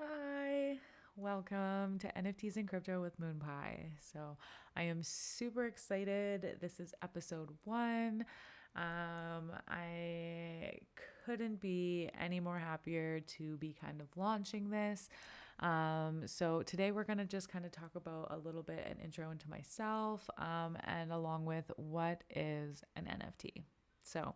Hi, welcome to NFTs and Crypto with MoonPie. So, I am super excited. This is episode one. I couldn't be any more happier to be kind of launching this. So, today we're going to just kind of talk about a little bit an intro into myself and along with what is an NFT. So,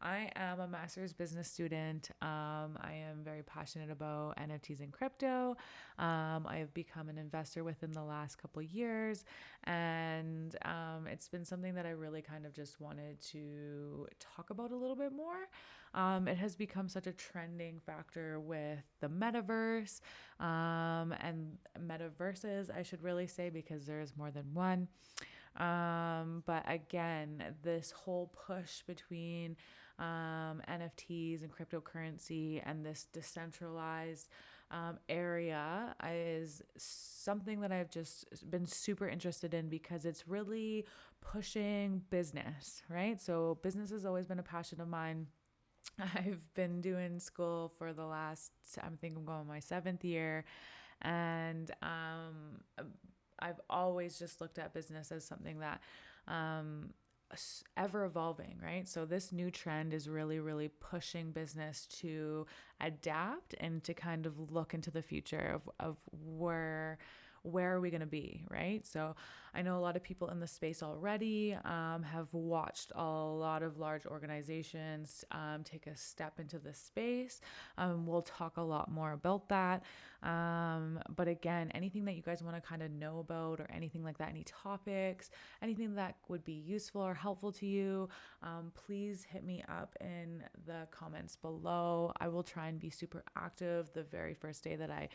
I am a master's business student. I am very passionate about NFTs and crypto. I have become an investor within the last couple of years, and it's been something that I really kind of just wanted to talk about a little bit more. It has become such a trending factor with the metaverse and metaverses, I should really say, because there is more than one. But again, this whole push between NFTs and cryptocurrency and this decentralized area is something that I've just been super interested in because it's really pushing business, right? So, business has always been a passion of mine. I've been doing school for the last, I think I'm going my seventh year, and I've always just looked at business as something that ever evolving, right? So this new trend is really, really pushing business to adapt and to kind of look into the future of where are we going to be, right? So I know a lot of people in the space already have watched a lot of large organizations take a step into this space. We'll talk a lot more about that. But again, anything that you guys want to kind of know about or anything like that, any topics, anything that would be useful or helpful to you, please hit me up in the comments below. I will try and be super active the very first day that I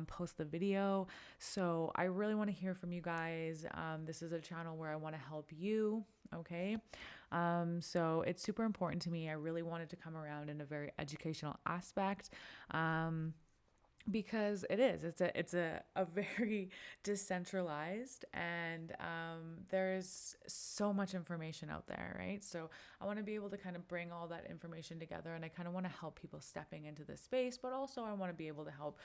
post the video. So I really want to hear from you guys. This is a channel where I want to help you. Okay. So it's super important to me. I really wanted to come around in a very educational aspect. Because it's a very decentralized and there's so much information out there, right? So I want to be able to kind of bring all that information together, and I kind of want to help people stepping into this space, but also I want to be able to help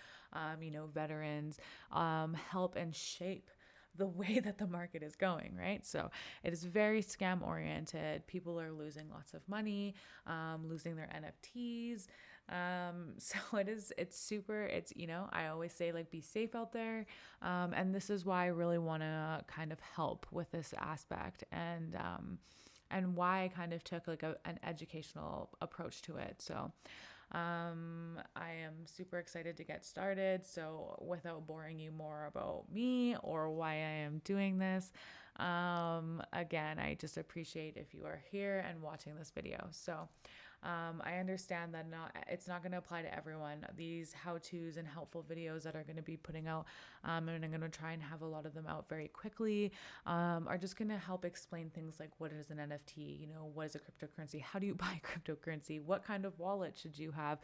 veterans help and shape the way that the market is going, right? So it is very scam oriented. People are losing lots of money, losing their NFTs. So it's super, I always say, like, be safe out there. And this is why I really want to kind of help with this aspect and why I kind of took like an educational approach to it. So I am super excited to get started. So, without boring you more about me or why I am doing this, again, I just appreciate if you are here and watching this video. So, I understand that it's not going to apply to everyone. These how-tos and helpful videos that are going to be putting out, and I'm going to try and have a lot of them out very quickly, are just going to help explain things like what is an NFT, what is a cryptocurrency, how do you buy cryptocurrency, what kind of wallet should you have,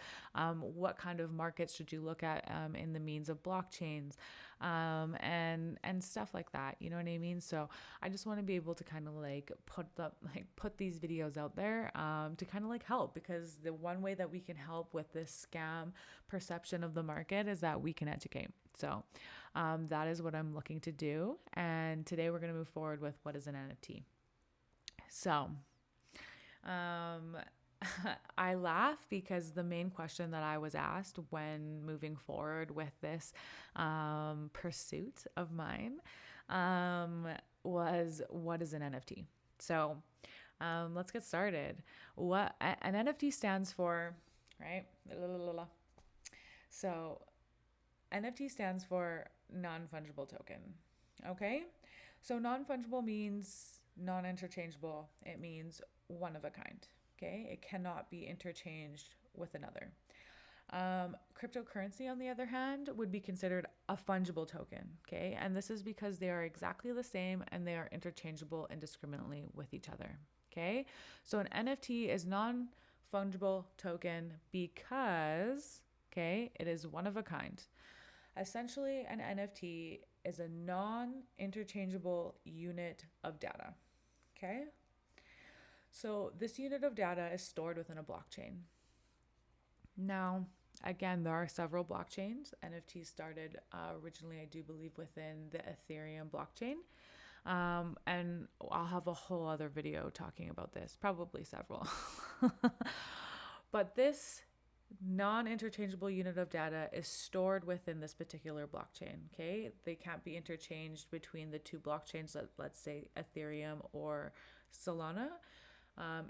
what kind of markets should you look at in the means of blockchains, and stuff like that. You know what I mean? So I just want to be able to kind of like put these videos out there to kind of like help, because the one way that we can help with this scam perception of the market is that we can educate. So that is what I'm looking to do. And today we're going to move forward with what is an NFT. So I laugh because the main question that I was asked when moving forward with this pursuit of mine was, what is an NFT? So let's get started. What an NFT stands for, right? So NFT stands for non-fungible token. Okay? So non-fungible means non-interchangeable. It means one of a kind. Okay? It cannot be interchanged with another. Cryptocurrency, on the other hand, would be considered a fungible token. Okay? And this is because they are exactly the same and they are interchangeable indiscriminately with each other. Okay? So an NFT is non-fungible token because, okay, it is one of a kind. Essentially, an NFT is a non-interchangeable unit of data. Okay? So this unit of data is stored within a blockchain. Now, Again, there are several blockchains. NFTs started originally, I do believe, within the Ethereum blockchain. And I'll have a whole other video talking about this, probably several. But this non-interchangeable unit of data is stored within this particular blockchain. Okay, they can't be interchanged between the two blockchains, let's say Ethereum or Solana.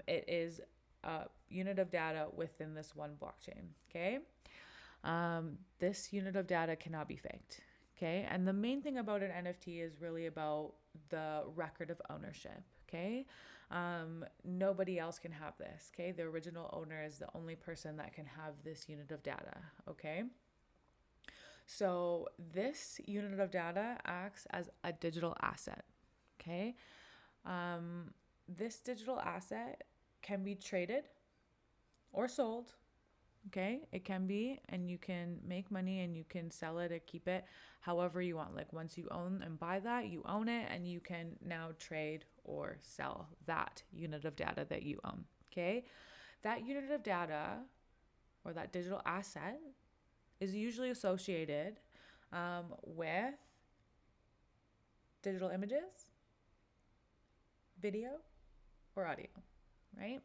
It is a unit of data within this one blockchain. Okay, this unit of data cannot be faked. Okay, and the main thing about an NFT is really about the record of ownership. Okay, nobody else can have this. Okay, the original owner is the only person that can have this unit of data. Okay, so this unit of data acts as a digital asset. Okay, this digital asset can be traded or sold. Okay, it can be, and you can make money and you can sell it or keep it however you want. Like once you own and buy that, you own it, and you can now trade or sell that unit of data that you own. Okay, that unit of data or that digital asset is usually associated with digital images, video, or audio, right?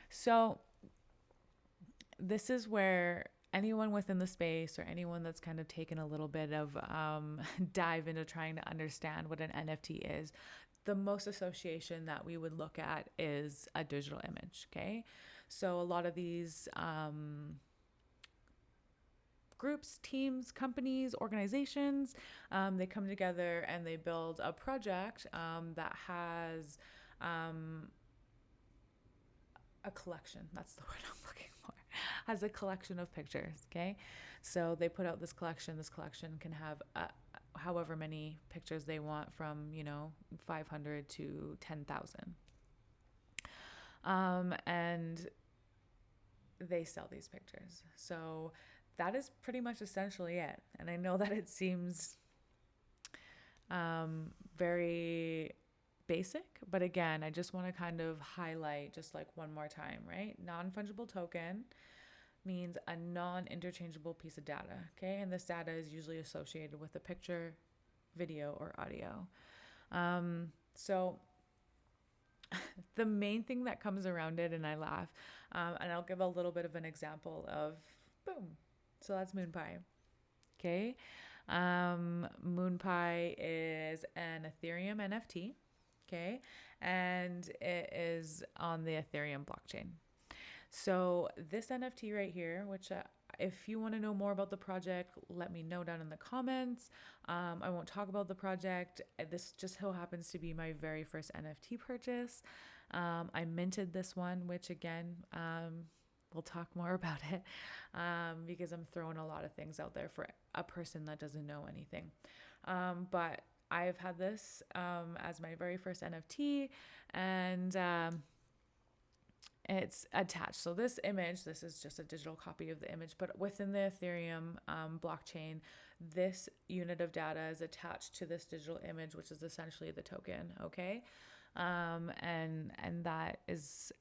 So this is where anyone within the space or anyone that's kind of taken a little bit of dive into trying to understand what an NFT is, the most association that we would look at is a digital image. Okay, so a lot of these groups, teams, companies, organizations, they come together and they build a project that has a collection. That's the word I'm looking for. Has a collection of pictures. Okay, so they put out this collection. This collection can have however many pictures they want, from 500 to 10,000, and they sell these pictures. So that is pretty much essentially it. And I know that it seems very basic, but again, I just want to kind of highlight just like one more time, right? Non-fungible token means a non-interchangeable piece of data. Okay, and this data is usually associated with a picture, video, or audio. So the main thing that comes around it, and I laugh, and I'll give a little bit of an example of boom. So that's MoonPie. Okay, MoonPie is an Ethereum NFT. Okay, and it is on the Ethereum blockchain. So this NFT right here, which if you want to know more about the project, let me know down in the comments. I won't talk about the project. This just so happens to be my very first NFT purchase. I minted this one, which again, we'll talk more about it because I'm throwing a lot of things out there for a person that doesn't know anything. But I've had this as my very first NFT, and it's attached. So this image, this is just a digital copy of the image, but within the Ethereum blockchain, this unit of data is attached to this digital image, which is essentially the token. Okay, and that is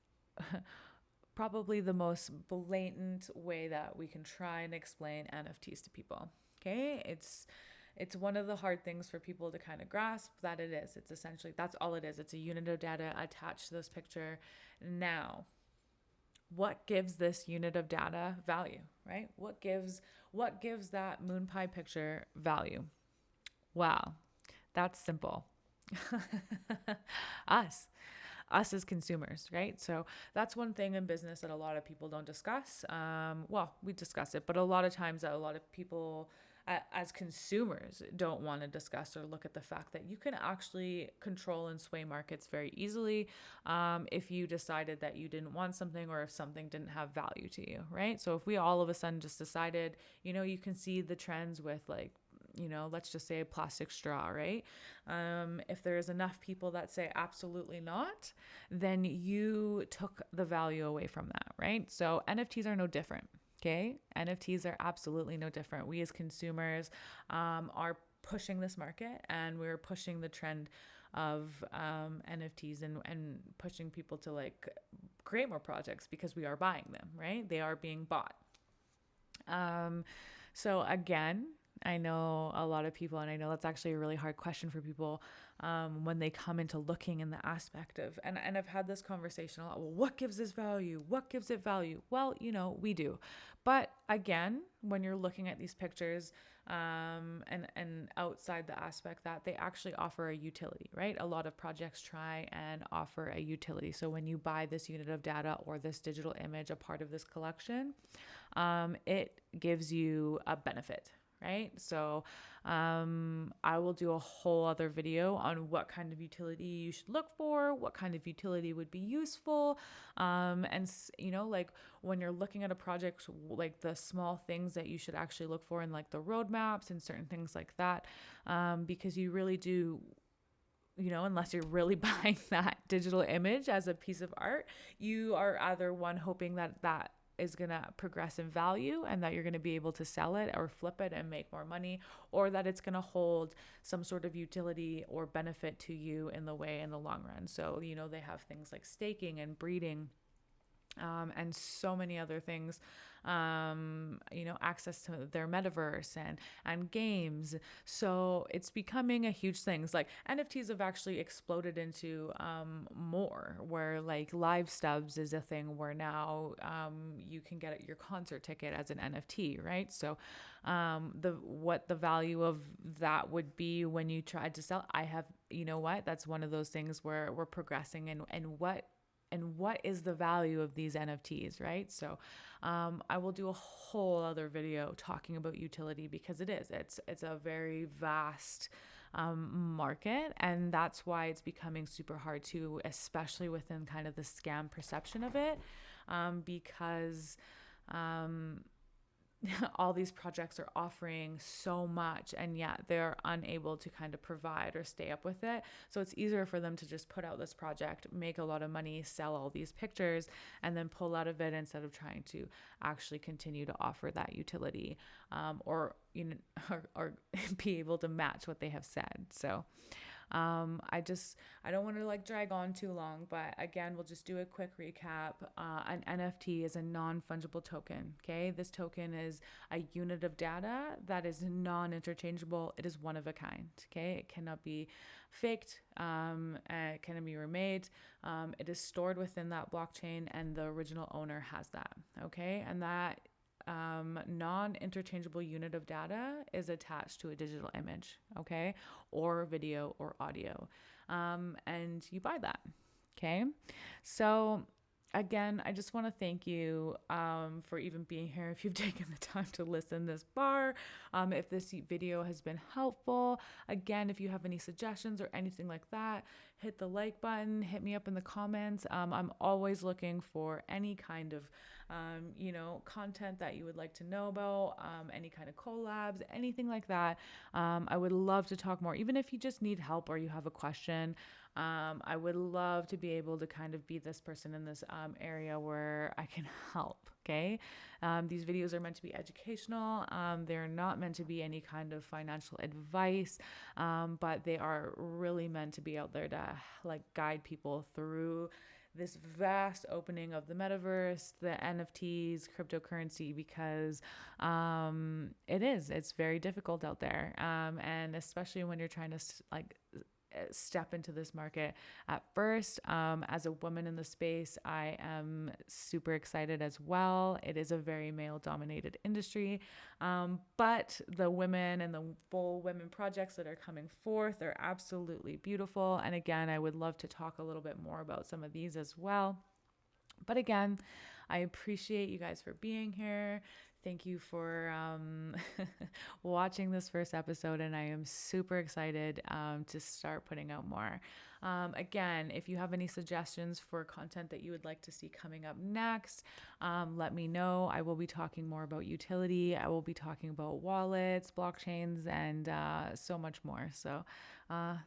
probably the most blatant way that we can try and explain NFTs to people. Okay, it's one of the hard things for people to kind of grasp that it is. It's essentially, that's all it is. It's a unit of data attached to this picture. Now, what gives this unit of data value, right? What gives that MoonPie picture value? Wow, that's simple. Us as consumers, right? So that's one thing in business that a lot of people don't discuss. Well, we discuss it, but a lot of times that a lot of people as consumers don't want to discuss or look at the fact that you can actually control and sway markets very easily if you decided that you didn't want something or if something didn't have value to you, right? So if we all of a sudden just decided, you can see the trends with like, let's just say a plastic straw, right? If there's enough people that say absolutely not, then you took the value away from that, right? So NFTs are no different. Okay, NFTs are absolutely no different. We as consumers are pushing this market, and we're pushing the trend of NFTs and pushing people to like create more projects because we are buying them, right? They are being bought. Um, so again, I know a lot of people, and I know that's actually a really hard question for people when they come into looking in the aspect of, and I've had this conversation a lot. Well, what gives this value? What gives it value? Well, we do. But again, when you're looking at these pictures, and outside the aspect that they actually offer a utility, right? A lot of projects try and offer a utility. So when you buy this unit of data or this digital image, a part of this collection, it gives you a benefit, right? So I will do a whole other video on what kind of utility you should look for, what kind of utility would be useful. And, like when you're looking at a project, like the small things that you should actually look for in like the roadmaps and certain things like that, because you really do, unless you're really buying that digital image as a piece of art, you are either one hoping that is going to progress in value and that you're going to be able to sell it or flip it and make more money, or that it's going to hold some sort of utility or benefit to you in the long run. So, they have things like staking and breeding, and so many other things, access to their metaverse and games. So it's becoming a huge thing. It's like NFTs have actually exploded into more, where like live stubs is a thing where now you can get your concert ticket as an NFT, right? So what the value of that would be when you tried to sell, that's one of those things where we're progressing, and what is the value of these NFTs, right? So I will do a whole other video talking about utility, because it's a very vast market, and that's why it's becoming super hard to, especially within kind of the scam perception of it, because all these projects are offering so much, and yet they're unable to kind of provide or stay up with it. So it's easier for them to just put out this project, make a lot of money, sell all these pictures, and then pull out of it, instead of trying to actually continue to offer that utility, or be able to match what they have said. So I don't want to like drag on too long, but again, we'll just do a quick recap. An NFT is a non-fungible token. Okay. This token is a unit of data that is non-interchangeable. It is one of a kind. Okay. It cannot be faked. It cannot be remade. It is stored within that blockchain, and the original owner has that. Okay. And that non-interchangeable unit of data is attached to a digital image, okay, or video or audio, and you buy that, okay? So again, I just want to thank you for even being here. If you've taken the time to listen this far, if this video has been helpful, again, if you have any suggestions or anything like that, hit the like button, hit me up in the comments. I'm always looking for any kind of content that you would like to know about, any kind of collabs, anything like that. I would love to talk more, even if you just need help or you have a question. I would love to be able to kind of be this person in this area where I can help. Okay. These videos are meant to be educational. They're not meant to be any kind of financial advice, but they are really meant to be out there to like guide people through this vast opening of the metaverse, the NFTs, cryptocurrency, because it's very difficult out there. And especially when you're trying to step into this market at first. As a woman in the space, I am super excited as well. It is a very male dominated industry, but the women and the full women projects that are coming forth are absolutely beautiful. And again, I would love to talk a little bit more about some of these as well. But again, I appreciate you guys for being here. Thank you for watching this first episode, and I am super excited to start putting out more. Again, if you have any suggestions for content that you would like to see coming up next, let me know. I will be talking more about utility. I will be talking about wallets, blockchains, and so much more. So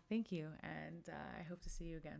thank you, and I hope to see you again.